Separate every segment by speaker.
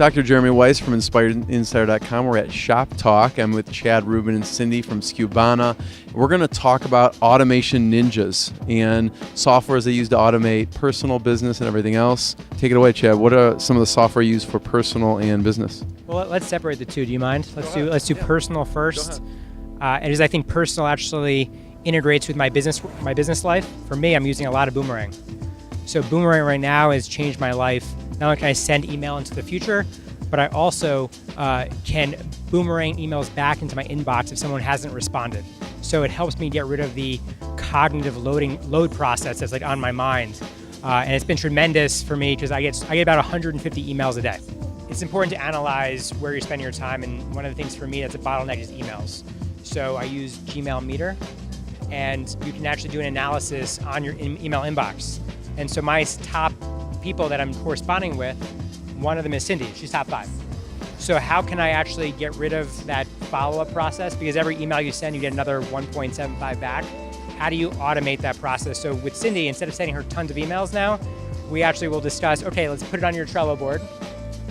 Speaker 1: Dr. Jeremy Weiss from InspiredInsider.com. We're at Shoptalk. I'm with Chad Rubin and Cindy from Skubana. We're going to talk about automation ninjas and softwares they use to automate personal, business, and everything else. Take it away, Chad. What are some of the software you use for personal and business?
Speaker 2: Well, let's separate the two. Do you mind? Let's do personal first. And as I think personal actually integrates with my business life. For me, I'm using a lot of Boomerang. So Boomerang right now has changed my life. Not only can I send email into the future, but I also can Boomerang emails back into my inbox if someone hasn't responded. So it helps me get rid of the cognitive load process that's like on my mind. And it's been tremendous for me because I get about 150 emails a day. It's important to analyze where you're spending your time, and one of the things for me that's a bottleneck is emails. So I use Gmail Meter, and you can actually do an analysis on your email inbox. And so my top people that I'm corresponding with, one of them is Cindy. She's top 5. So how can I actually get rid of that follow-up process? Because every email you send, you get another 1.75 back. How do you automate that process? So with Cindy, instead of sending her tons of emails now, we actually will discuss, okay, let's put it on your Trello board,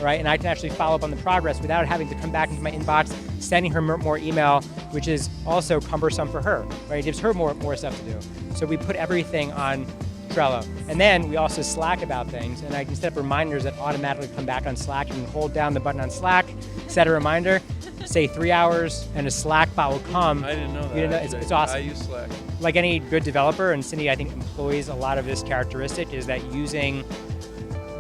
Speaker 2: right? And I can actually follow up on the progress without having to come back into my inbox, sending her more email, which is also cumbersome for her, right? It gives her more stuff to do. So we put everything on Trello. And then we also Slack about things, and I can set up reminders that automatically come back on Slack. You can hold down the button on Slack, set a reminder, say 3 hours, and a Slack bot will come.
Speaker 1: I didn't know that.
Speaker 2: You know, it's awesome.
Speaker 1: I use Slack.
Speaker 2: Like any good developer, and Cindy, I think, employs a lot of this characteristic, is that using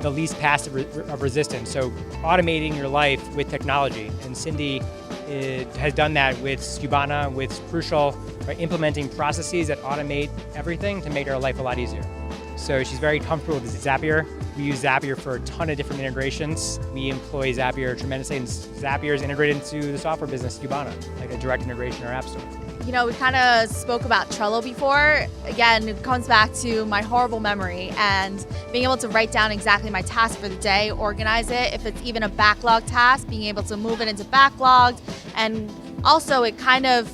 Speaker 2: the least passive of resistance. So automating your life with technology. And Cindy has done that with Skubana, with Crucial, by implementing processes that automate everything to make our life a lot easier. So she's very comfortable with Zapier. We use Zapier for a ton of different integrations. We employ Zapier tremendously, and Zapier is integrated into the software business, Skubana, like a direct integration in our app store.
Speaker 3: You know, we kind of spoke about Trello before. Again, it comes back to my horrible memory and being able to write down exactly my task for the day, organize it. If it's even a backlog task, being able to move it into backlogged. And also it kind of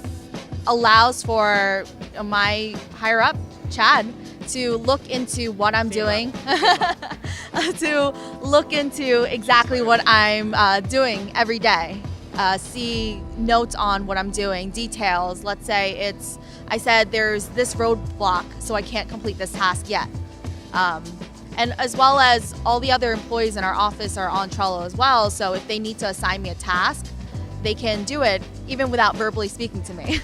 Speaker 3: allows for my higher up, Chad, to look into what I'm doing, to look into exactly what I'm doing every day. See notes on what I'm doing, details. Let's say I said there's this roadblock, so I can't complete this task yet. And as well as all the other employees in our office are on Trello as well, so if they need to assign me a task, they can do it even without verbally speaking to me.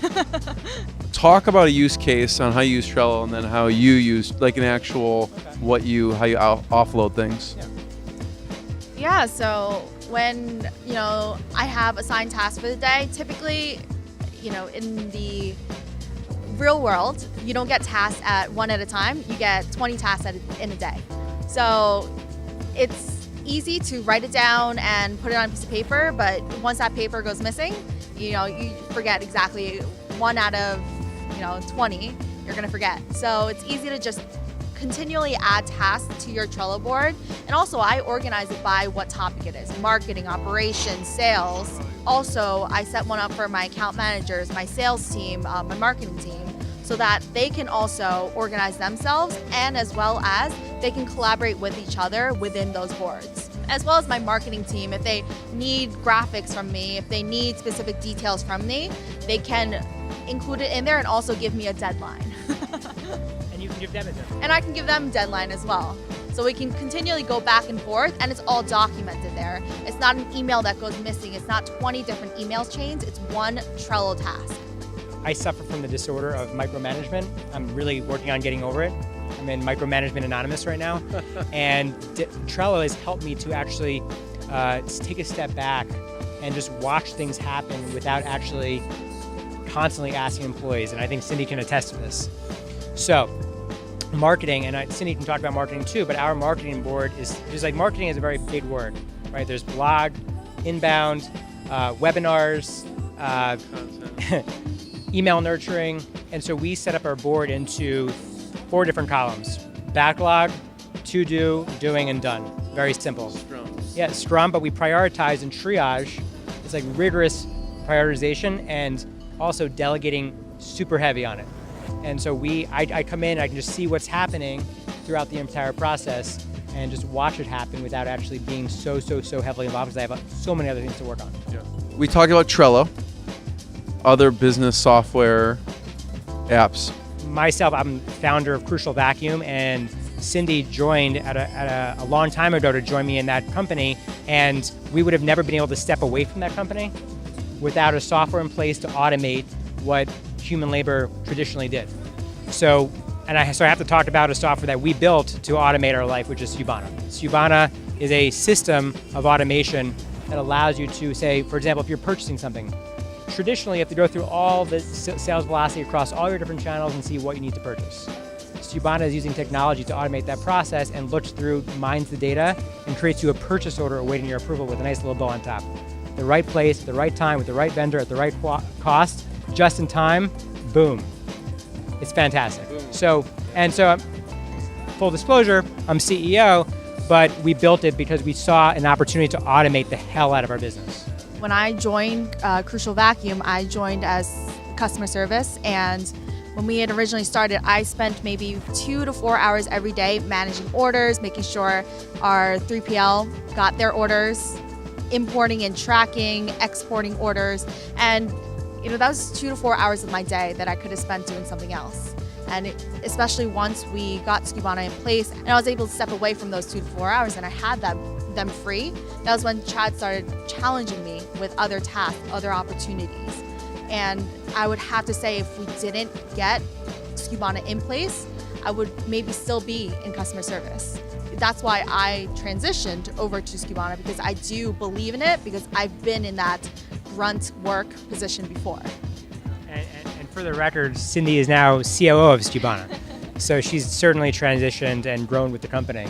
Speaker 1: Talk about a use case on how you use Trello, and then how you use like an actual how you offload things.
Speaker 3: Yeah, so when I have assigned tasks for the day, typically, in the real world, you don't get tasks one at a time. You get 20 tasks in a day. So it's easy to write it down and put it on a piece of paper, but once that paper goes missing, you forget exactly 1 out of 20 you're gonna forget. So it's easy to just continually add tasks to your Trello board. And also I organize it by what topic it is: marketing, operations, sales. Also, I set one up for my account managers, my sales team, my marketing team, so that they can also organize themselves, and as well as they can collaborate with each other within those boards. As well as my marketing team, if they need graphics from me, if they need specific details from me, they can include it in there and also give me a deadline.
Speaker 2: And you can give them a deadline.
Speaker 3: And I can give them a deadline as well. So we can continually go back and forth, and it's all documented there. It's not an email that goes missing. It's not 20 different email chains. It's one Trello task.
Speaker 2: I suffer from the disorder of micromanagement. I'm really working on getting over it. I'm in Micromanagement Anonymous right now. And Trello has helped me to actually take a step back and just watch things happen without actually constantly asking employees. And I think Cindy can attest to this. So marketing, and Cindy can talk about marketing too, but our marketing board marketing is a very big word, right? There's blog, inbound, webinars, email nurturing. And so we set up our board into 4 different columns: backlog, to do, doing, and done. Very simple.
Speaker 1: Scrum.
Speaker 2: Yeah, Scrum, but we prioritize and triage. It's like rigorous prioritization, and also delegating super heavy on it. And so I come in, I can just see what's happening throughout the entire process. and just watch it happen without actually being so heavily involved, because I have so many other things to work on.
Speaker 1: Yeah. We talked about Trello, other business software apps.
Speaker 2: Myself, I'm founder of Crucial Vacuum, and Cindy joined at a long time ago to join me in that company, and we would have never been able to step away from that company without a software in place to automate what human labor traditionally did. So I have to talk about a software that we built to automate our life, which is Skubana. Skubana is a system of automation that allows you to say, for example, if you're purchasing something, traditionally you have to go through all the sales velocity across all your different channels and see what you need to purchase. Skubana is using technology to automate that process and looks through, mines the data, and creates you a purchase order awaiting your approval with a nice little bow on top. The right place, at the right time, with the right vendor, at the right cost, just in time, boom. It's fantastic. Boom. So, full disclosure, I'm CEO, but we built it because we saw an opportunity to automate the hell out of our business.
Speaker 3: When I joined Crucial Vacuum, I joined as customer service, and when we had originally started, I spent maybe 2 to 4 hours every day managing orders, making sure our 3PL got their orders, importing and tracking, exporting orders, and that was 2 to 4 hours of my day that I could have spent doing something else. And especially once we got Skubana in place, and I was able to step away from those 2 to 4 hours, and I had them free, that was when Chad started challenging me with other tasks, other opportunities. And I would have to say, if we didn't get Skubana in place, I would maybe still be in customer service. That's why I transitioned over to Skubana, because I do believe in it, because I've been in that grunt work position before.
Speaker 2: And for the record, Cindy is now COO of Skubana. So she's certainly transitioned and grown with the company.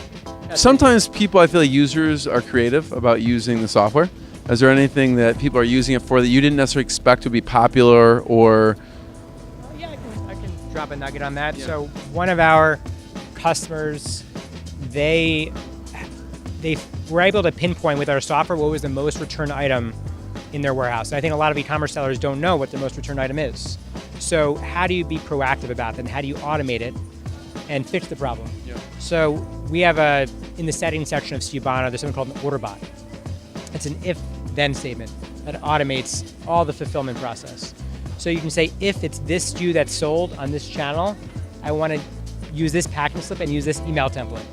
Speaker 1: Sometimes people, I feel like users are creative about using the software. Is there anything that people are using it for that you didn't necessarily expect to be popular, or?
Speaker 2: Yeah, I can drop a nugget on that. Yeah. So one of our customers, they were able to pinpoint with our software what was the most returned item in their warehouse. And I think a lot of e-commerce sellers don't know what their most returned item is. So how do you be proactive about that, and how do you automate it and fix the problem? Yeah. So we have in the settings section of Skubana, there's something called an order bot. It's an if-then statement that automates all the fulfillment process. So you can say, if it's this SKU that's sold on this channel, I want to use this packing slip and use this email template.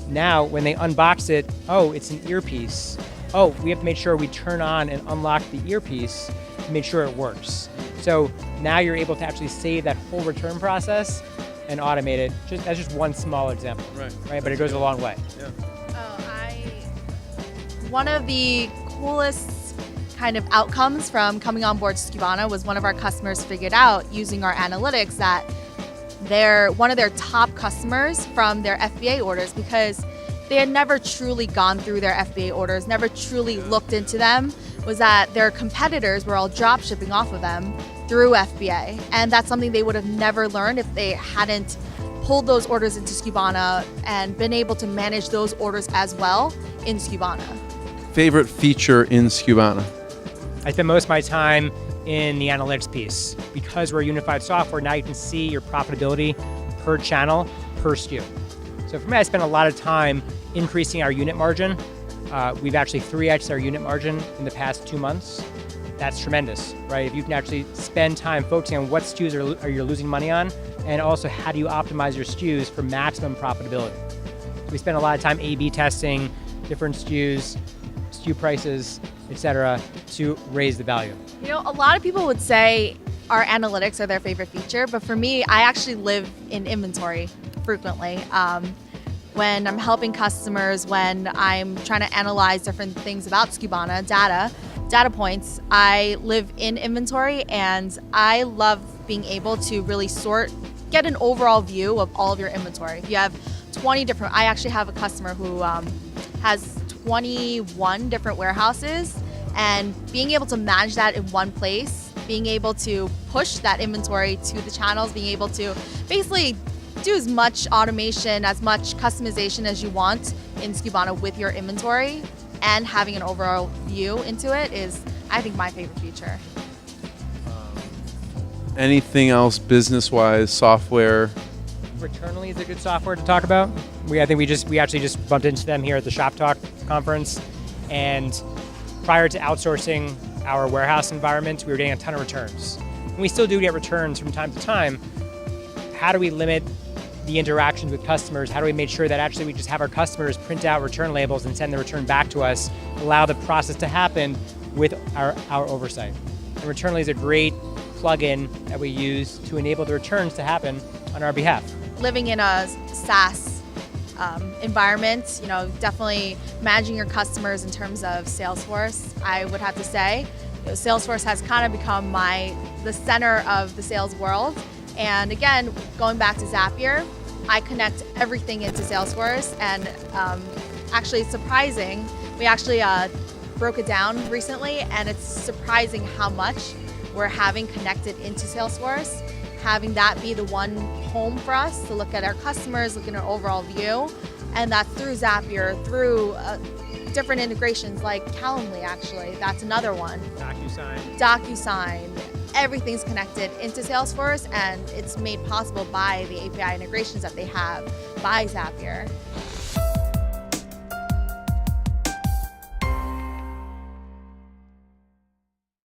Speaker 2: Now, when they unbox it, oh, it's an earpiece. Oh, we have to make sure we turn on and unlock the earpiece to make sure it works. So now you're able to actually save that whole return process and automate it. That's just one small example, right? But it goes a long way. Yeah.
Speaker 3: One of the coolest kind of outcomes from coming on board Skubana was one of our customers figured out, using our analytics, that they're one of their top customers from their FBA orders, because they had never truly gone through their FBA orders, never truly looked into them, was that their competitors were all drop shipping off of them through FBA. And that's something they would have never learned if they hadn't pulled those orders into Skubana and been able to manage those orders as well in Skubana.
Speaker 1: Favorite feature in Skubana?
Speaker 2: I spend most of my time in the analytics piece. Because we're a unified software, now you can see your profitability per channel, per SKU. So for me, I spend a lot of time increasing our unit margin. We've actually 3x'd our unit margin in the past 2 months. That's tremendous, right? If you can actually spend time focusing on what SKUs are you losing money on, and also how do you optimize your SKUs for maximum profitability. So we spend a lot of time A/B testing different SKUs, SKU prices, etc., to raise the value.
Speaker 3: A lot of people would say our analytics are their favorite feature, but for me, I actually live in inventory frequently. When I'm helping customers, when I'm trying to analyze different things about Skubana, data points, I live in inventory, and I love being able to really get an overall view of all of your inventory. If you have 20 different, I actually have a customer who has 21 different warehouses, and being able to manage that in one place, being able to push that inventory to the channels, being able to basically do as much automation, as much customization as you want in Skubana with your inventory, and having an overall view into it is, I think, my favorite feature.
Speaker 1: Anything else business-wise, software
Speaker 2: Returnly is a good software to talk about. We actually just bumped into them here at the Shoptalk conference, and prior to outsourcing our warehouse environment, we were getting a ton of returns. And we still do get returns from time to time. How do we limit the interactions with customers? How do we make sure that actually we just have our customers print out return labels and send the return back to us, allow the process to happen with our oversight? And Returnly is a great plugin that we use to enable the returns to happen on our behalf.
Speaker 3: Living in a SaaS environment, definitely managing your customers in terms of Salesforce, I would have to say. Salesforce has kind of become the center of the sales world. And again, going back to Zapier, I connect everything into Salesforce, and actually it's surprising. We actually broke it down recently, and it's surprising how much we're having connected into Salesforce, having that be the one home for us to look at our customers, look at our overall view, and that's through Zapier, through different integrations like Calendly, actually. That's another one. DocuSign. Everything's connected into Salesforce, and it's made possible by the API integrations that they have by Zapier.